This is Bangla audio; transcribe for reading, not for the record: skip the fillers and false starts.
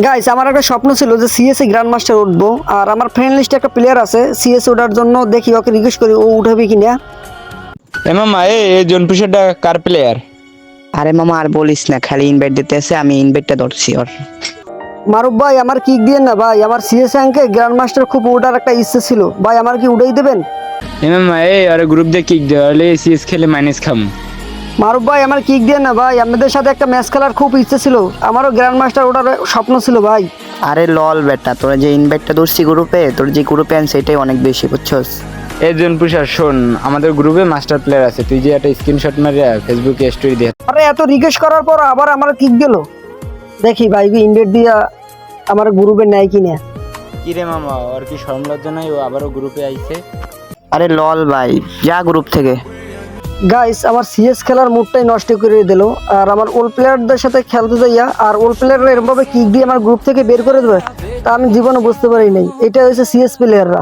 গাইস, আমার একটা স্বপ্ন ছিল যে সিএসএ গ্র্যান্ড মাস্টার উঠবো। আর আমার ফ্রেন্ড লিস্টে একটা প্লেয়ার আছে সিএসএ ওঠার জন্য, দেখি ওকে রিকোয়েস্ট করি ও উঠাবে কিনা। এ মামা এই জনপুষাটা কার প্লেয়ার? আরে মামা আর বলিস না, খালি ইনভাইট দিতে আছে, আমি ইনভাইটটা ধরছি ওর। মারুফ ভাই, আমার কিক দিয়ে না ভাই, আমার সিএসএ আঙ্কে গ্র্যান্ড মাস্টার খুব ওঠার একটা ইচ্ছে ছিল ভাই, আমার কি উঠাই দেবেন? এ মামা আরে গ্রুপ দিয়ে কিক দেওয়ালে সিএস খেলে মাইনাস খাম। মারুফ ভাই, আমার কিক দিয়ে না ভাই, আপনাদের সাথে একটা ম্যাচ খেলার খুব ইচ্ছে ছিল, আমারও গ্র্যান্ড মাস্টার ওঠার স্বপ্ন ছিল ভাই। আরে লল বেটা, তোরা যে ইনভাইটটা ধরছি গ্রুপে, তোর যে গ্রুপে আন সেটাই অনেক বেশি, বুঝছস? এই জনপুষা শোন, আমাদের গ্রুপে মাস্টার প্লেয়ার আছে, তুই যে একটা স্ক্রিনশট মারিয়া ফেসবুকে স্টোরি দিয়ে। আরে এত রিকোয়েস্ট করার পর আবার আমার কিক দিল, দেখি ভাই ইনভাইট দিয়া আমার গ্রুপে নেয় কিনা। কি রে মামা, ওর কি শরম লজ্জা নাই? ও আবারও গ্রুপে আইছে। আরে লল ভাই, যা গ্রুপ থেকে। গাইস, আমার সিএস খেলার মুডটাই নষ্ট করে দিল। আর আমার ওল্ড প্লেয়ারদের সাথে খেলতে যাইয়া আর ওল্ড প্লেয়াররা এরকমভাবে কিক দিয়ে আমার গ্রুপ থেকে বের করে দেবে, তা আমি জীবনে বুঝতে পারি নাই। এটা হচ্ছে সিএস প্লেয়াররা।